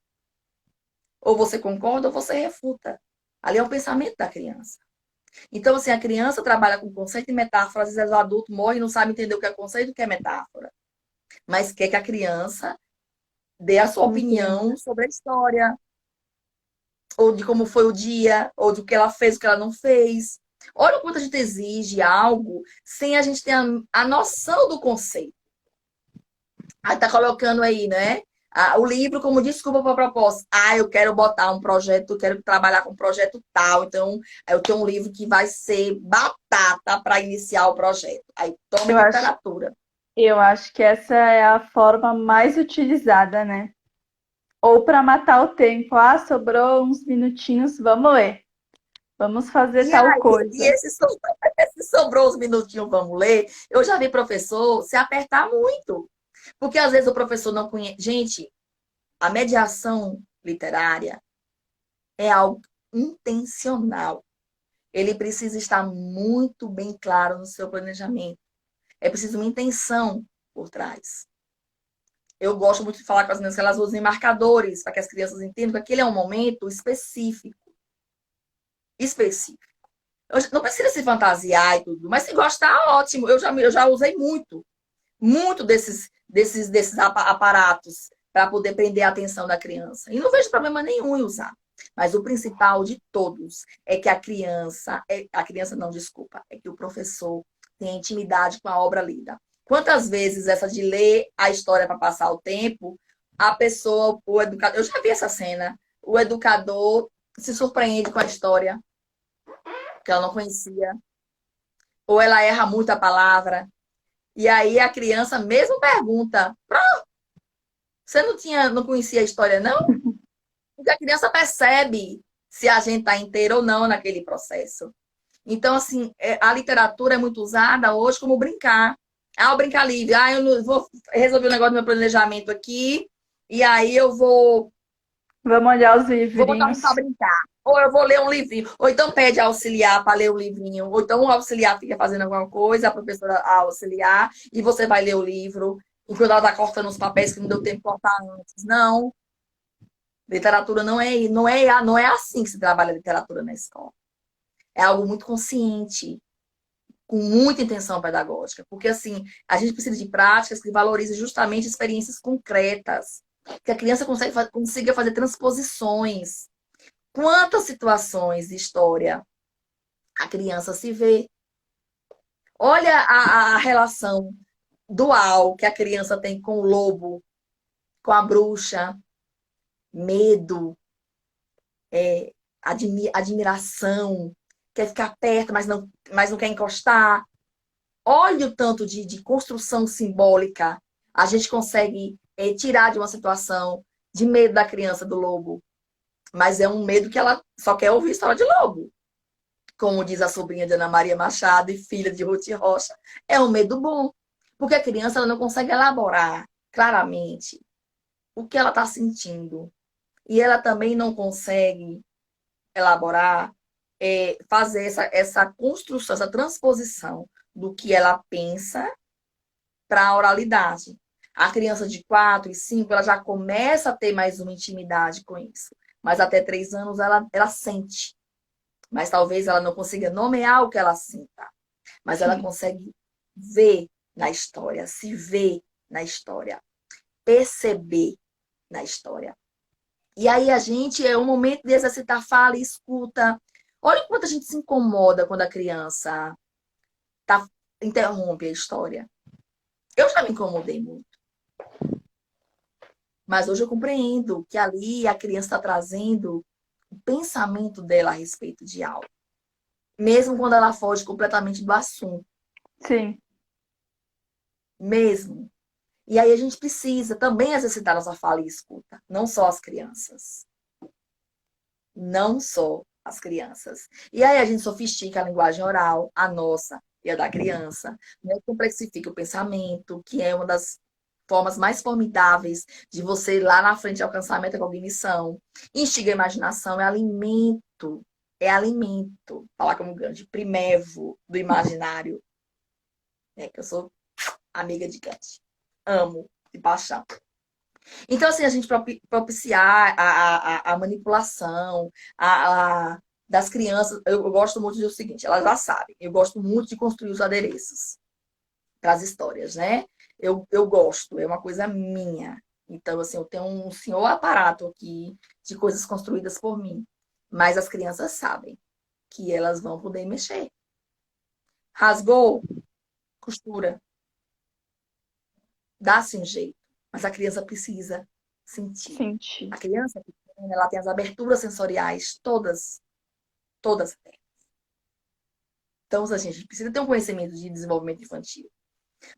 Ou você concorda ou você refuta. Ali é o pensamento da criança. Então, assim, a criança trabalha com conceito e metáfora, às vezes o adulto morre e não sabe entender o que é conceito e o que é metáfora. Mas quer que a criança dê a sua Entendo. opinião sobre a história, ou de como foi o dia, ou do que ela fez, o que ela não fez. Olha o quanto a gente exige algo sem a gente ter a noção do conceito. Aí tá colocando aí, né? O livro como desculpa para a proposta. Eu quero botar um projeto, eu quero trabalhar com um projeto tal. Então, eu tenho um livro que vai ser batata para iniciar o projeto. Aí tome Eu acho, literatura. eu acho que essa é a forma mais utilizada, né? Ou para matar o tempo. Ah, sobrou uns minutinhos, vamos ler. Vamos fazer E tal aí, e coisa. esse sobrou os minutinhos, vamos ler. Eu já vi professor se apertar muito. Porque às vezes o professor não conhece. Gente, a mediação literária é algo intencional. Ele precisa estar muito bem claro no seu planejamento. É preciso uma intenção por trás. Eu gosto muito de falar com as meninas que elas usem marcadores para que as crianças entendam que aquele é um momento específico. Específico. Não precisa se fantasiar e tudo, mas se gostar, ótimo. Eu já usei muito desses aparatos para poder prender a atenção da criança. E não vejo problema nenhum em usar. Mas o principal de todos é que a criança não, desculpa, é que o professor tenha intimidade com a obra lida. Quantas vezes essa de ler a história para passar o tempo, a pessoa, o educador, eu já vi essa cena, o educador se surpreende com a história que ela não conhecia, ou ela erra muito a palavra, e aí a criança mesmo pergunta: você não conhecia a história, não? Porque a criança percebe se a gente está inteiro ou não naquele processo. Então, assim, a literatura é muito usada hoje como brincar. O brincar livre. Eu não, vou resolver o negócio do meu planejamento aqui, e aí eu Vamos olhar os vou botar um para livrinhos. brincar. Ou eu vou ler um livrinho. Ou então pede auxiliar para ler o livrinho. Ou então o auxiliar fica fazendo alguma coisa, a professora auxiliar, e você vai ler o livro. Enquanto ela está cortando os papéis que não deu tempo de cortar antes. Não. Literatura não é assim que se trabalha literatura na escola. É algo muito consciente, com muita intenção pedagógica. Porque, assim, a gente precisa de práticas que valorizem justamente experiências concretas. Que a criança consiga fazer transposições. Quantas situações de história a criança se vê? Olha a relação dual que a criança tem com o lobo, com a bruxa, medo, admiração, quer ficar perto, mas não quer encostar. Olha o tanto de construção simbólica a gente consegue tirar de uma situação de medo da criança do lobo. Mas é um medo que ela só quer ouvir história de lobo. Como diz a sobrinha de Ana Maria Machado e filha de Ruth Rocha, é um medo bom. Porque a criança ela não consegue elaborar claramente o que ela está sentindo. E ela também não consegue elaborar, fazer essa construção, essa transposição do que ela pensa para a oralidade. A criança de 4 e 5, ela já começa a ter mais uma intimidade com isso. Mas até 3 anos ela sente. Mas talvez ela não consiga nomear o que ela sinta. Mas ela Sim. consegue ver na história, se ver na história, perceber na história. E aí a gente é um momento de exercitar fala e escuta. Olha quanto a gente se incomoda quando a criança tá, interrompe a história. Eu já me incomodei muito. Mas hoje eu compreendo que ali a criança está trazendo o pensamento dela a respeito de algo. Mesmo quando ela foge completamente do assunto. Sim. Mesmo. E aí a gente precisa também exercitar nossa fala e escuta. Não só as crianças. Não só as crianças. E aí a gente sofistica a linguagem oral, a nossa e a da criança. Né? Complexifica o pensamento, que é uma das formas mais formidáveis de você ir lá na frente alcançar a metacognição. Instiga a imaginação, é alimento. É alimento. Falar como grande primevo do imaginário. Que eu sou amiga de Kant. Amo de paixão. Então, assim, a gente propiciar a manipulação das crianças, eu gosto muito do seguinte, elas já sabem, eu gosto muito de construir os adereços para as histórias, né? Eu gosto, é uma coisa minha. Então, assim, eu tenho um senhor aparato aqui de coisas construídas por mim. Mas as crianças sabem que elas vão poder mexer. Rasgou, costura, dá-se um jeito. Mas a criança precisa sentir. Senti. A criança pequena, ela tem as aberturas sensoriais todas, todas. Então, a gente precisa ter um conhecimento de desenvolvimento infantil.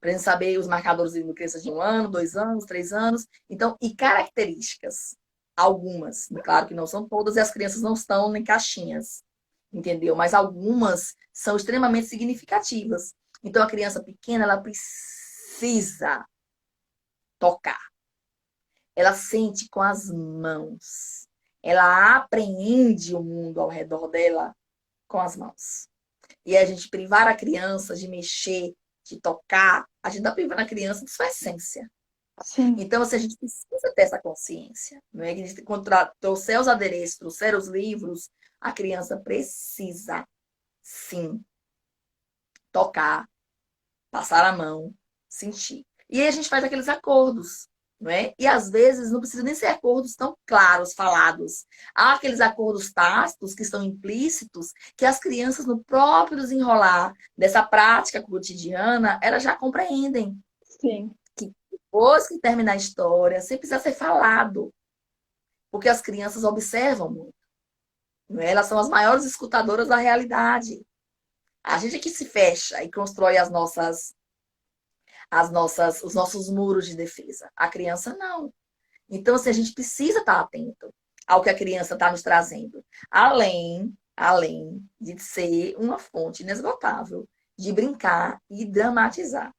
Para a gente saber os marcadores de criança de 1 ano, 2 anos, 3 anos. Então, e características. Algumas, claro que não são todas, e as crianças não estão em caixinhas, entendeu? Mas algumas são extremamente significativas. Então, a criança pequena, ela precisa tocar. Ela sente com as mãos. Ela apreende o mundo ao redor dela com as mãos. E a gente privar a criança de mexer, de tocar, a gente está privando a criança de sua essência. Sim. Então, assim, a gente precisa ter essa consciência. Não é que a gente, quando trouxer os adereços, trouxer os livros, a criança precisa, sim, tocar, passar a mão, sentir. E aí a gente faz aqueles acordos, não é? E às vezes não precisa nem ser acordos tão claros, falados. Há aqueles acordos tácitos que estão implícitos, que as crianças, no próprio desenrolar dessa prática cotidiana, elas já compreendem. Sim. Que depois que terminar a história, sem precisar ser falado. Porque as crianças observam muito. Não é? Elas são as maiores escutadoras da realidade. A gente é que se fecha e constrói os nossos muros de defesa. A criança não. Então, assim, a gente precisa estar atento ao que a criança está nos trazendo. Além de ser uma fonte inesgotável de brincar e dramatizar.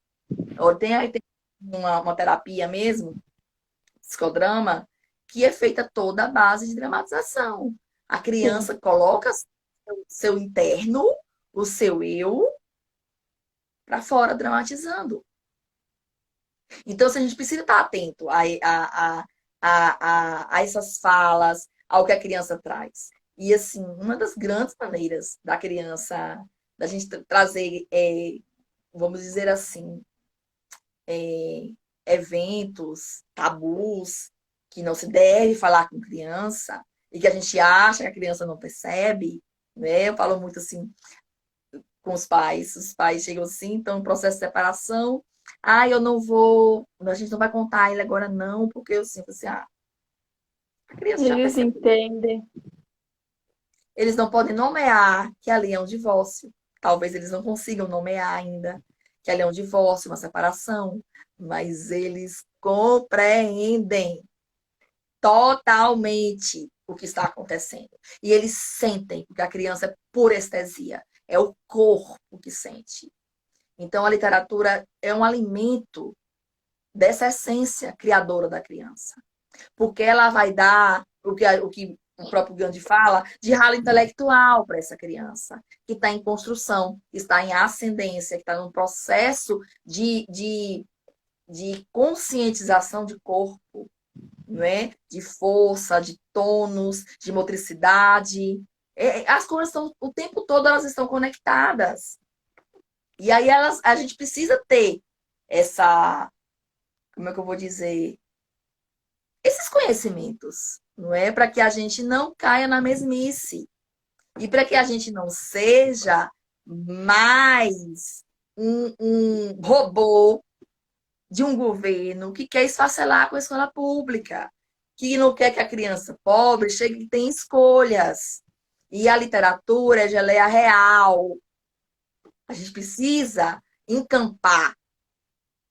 Tem uma terapia mesmo, psicodrama, que é feita toda à base de dramatização. A Sim. criança coloca seu interno, o seu eu, para fora, dramatizando. Então, se a gente precisa estar atento a essas falas, ao que a criança traz. E, assim, uma das grandes maneiras da criança, da gente trazer, vamos dizer assim, é, eventos, tabus, que não se deve falar com criança, e que a gente acha que a criança não percebe, né? Eu falo muito assim com os pais chegam assim, estão em processo de separação, eu não vou, a gente não vai contar ele agora não, porque eu sinto assim, a criança já Eles percebeu. entendem. Eles não podem nomear que ali é um divórcio. Talvez eles não consigam nomear ainda que ali é um divórcio, uma separação, mas eles compreendem totalmente o que está acontecendo. E eles sentem, porque a criança é pura estesia, é o corpo que sente. Então a literatura é um alimento dessa essência criadora da criança. Porque ela vai dar o que o próprio Gandhi fala, de ralo intelectual para essa criança, que está em construção, que está em ascendência, que está num processo de conscientização de corpo, não é? De força, de tônus, de motricidade. As coisas estão, o tempo todo elas estão conectadas. E aí a gente precisa ter essa, como é que eu vou dizer, esses conhecimentos, não é? Para que a gente não caia na mesmice. E para que a gente não seja mais um robô de um governo que quer esfacelar com a escola pública, que não quer que a criança pobre chegue e tenha escolhas. E a literatura é geleia real. A gente precisa encampar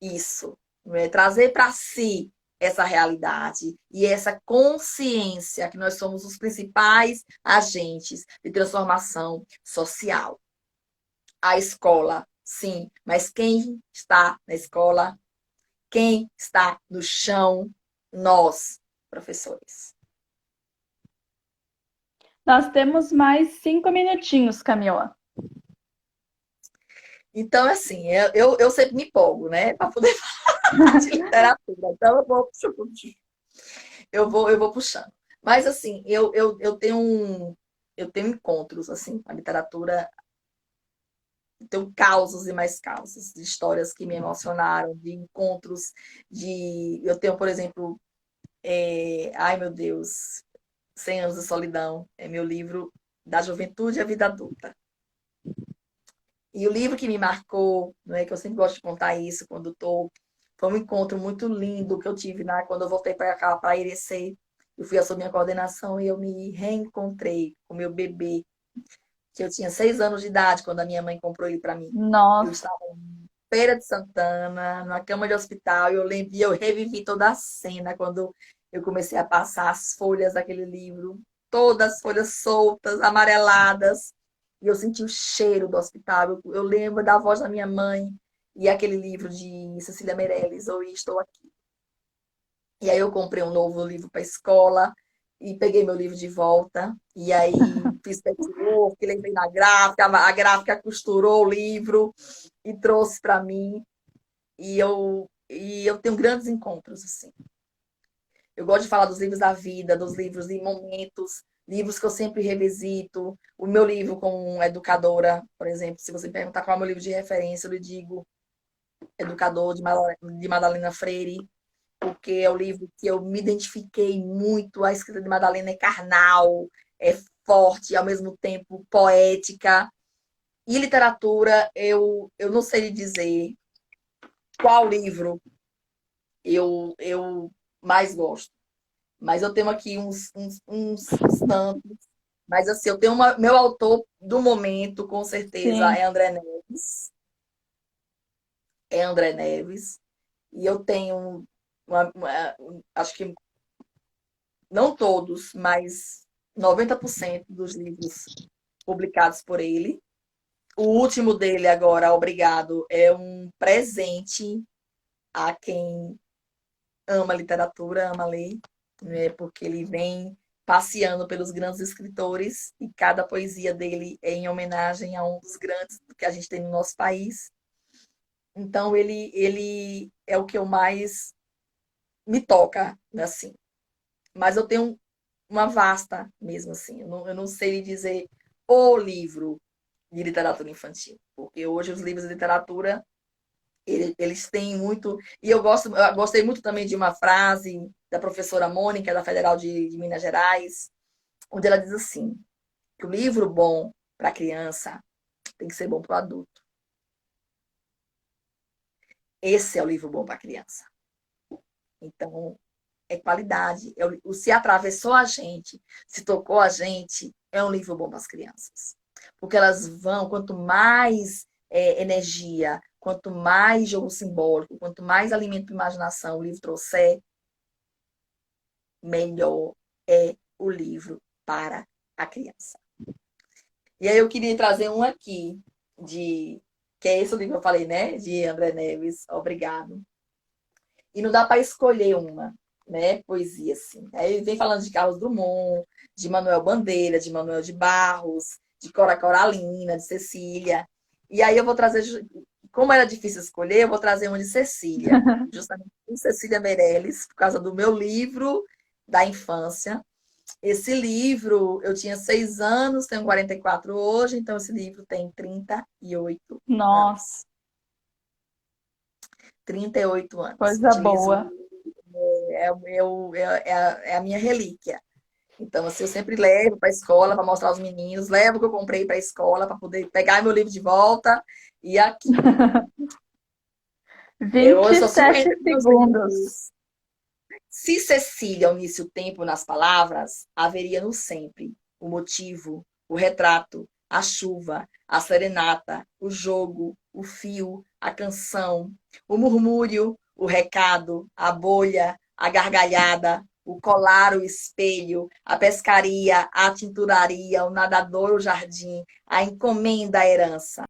isso, não é? Trazer para si essa realidade e essa consciência que nós somos os principais agentes de transformação social. A escola, sim, mas quem está na escola? Quem está no chão? Nós, professores. Nós temos mais 5 minutinhos, Camila. Então, assim, eu sempre me empolgo, né? Para poder falar de literatura. Então, eu vou. eu vou puxando. Mas assim, eu tenho encontros assim com a literatura, tenho causos e mais causos, de histórias que me emocionaram, de encontros, eu tenho, por exemplo, ai meu Deus, 100 anos de solidão, é meu livro da juventude à vida adulta. E o livro que me marcou, não é que eu sempre gosto de contar isso quando estou. Foi um encontro muito lindo que eu tive quando eu voltei para cá, para Irecê. Eu fui assumir a coordenação e eu me reencontrei com meu bebê, que eu tinha 6 anos de idade quando a minha mãe comprou ele para mim. Eu Nossa, estava em Feira de Santana, numa cama de hospital, e eu lembro, e eu revivi toda a cena quando eu comecei a passar as folhas daquele livro, todas as folhas soltas, amareladas, e eu senti o cheiro do hospital. Eu lembro da voz da minha mãe e aquele livro de Cecília Meirelles, Hoje Estou Aqui. E aí eu comprei um novo livro para a escola e peguei meu livro de volta. E aí fiz patchwork, lembrei na gráfica, a gráfica costurou o livro e trouxe para mim. E eu tenho grandes encontros, assim. Eu gosto de falar dos livros da vida, dos livros de momentos, livros que eu sempre revisito. O meu livro como educadora, por exemplo, se você me perguntar qual é o meu livro de referência, eu lhe digo Educador, de Madalena Freire, porque é o livro que eu me identifiquei muito. A escrita de Madalena é carnal, é forte, ao mesmo tempo poética. E literatura, eu não sei lhe dizer qual livro eu mais gosto. Mas eu tenho aqui uns tantos. Mas assim, eu tenho meu autor do momento, com certeza, sim. é André Neves. É André Neves. E eu tenho, acho que não todos, mas 90% dos livros publicados por ele. O último dele agora, Obrigado, é um presente a quem ama literatura, ama ler, né? Porque ele vem passeando pelos grandes escritores e cada poesia dele é em homenagem a um dos grandes que a gente tem no nosso país. Então ele é o que eu mais me toca, assim. Mas eu tenho uma vasta mesmo assim. Eu não sei lhe dizer o livro de literatura infantil, porque hoje os livros de literatura eles têm muito. E eu gostei muito também de uma frase da professora Mônica, da Federal de Minas Gerais, onde ela diz assim: que o livro bom para a criança tem que ser bom para o adulto. Esse é o livro bom para a criança. Então, é qualidade. Se atravessou a gente, se tocou a gente, é um livro bom para as crianças. Porque elas vão, quanto mais energia, quanto mais jogo simbólico, quanto mais alimento para imaginação o livro trouxer, melhor é o livro para a criança. E aí eu queria trazer um aqui, que é esse o livro que eu falei, né? De André Neves, Obrigado. E não dá para escolher uma, né? Poesia, assim. Aí vem falando de Carlos Drummond, de Manuel Bandeira, de Manuel de Barros, de Cora Coralina, de Cecília. E aí eu vou trazer, como era difícil escolher, eu vou trazer uma de Cecília, justamente de Cecília Meirelles, por causa do meu livro da infância. Esse livro, eu tinha 6 anos, tenho 44 hoje, então esse livro tem 38 anos. Nossa, 38 anos. coisa Utilizo boa. é a minha relíquia. Então, assim, eu sempre levo para a escola para mostrar aos meninos, levo o que eu comprei para a escola para poder pegar meu livro de volta e aqui. Eu vinte e sou sete ciumenta dos meus segundos. livros. Se Cecília unisse o tempo nas palavras, haveria no sempre o motivo, o retrato, a chuva, a serenata, o jogo, o fio, a canção, o murmúrio, o recado, a bolha, a gargalhada, o colar, o espelho, a pescaria, a tinturaria, o nadador, o jardim, a encomenda, a herança.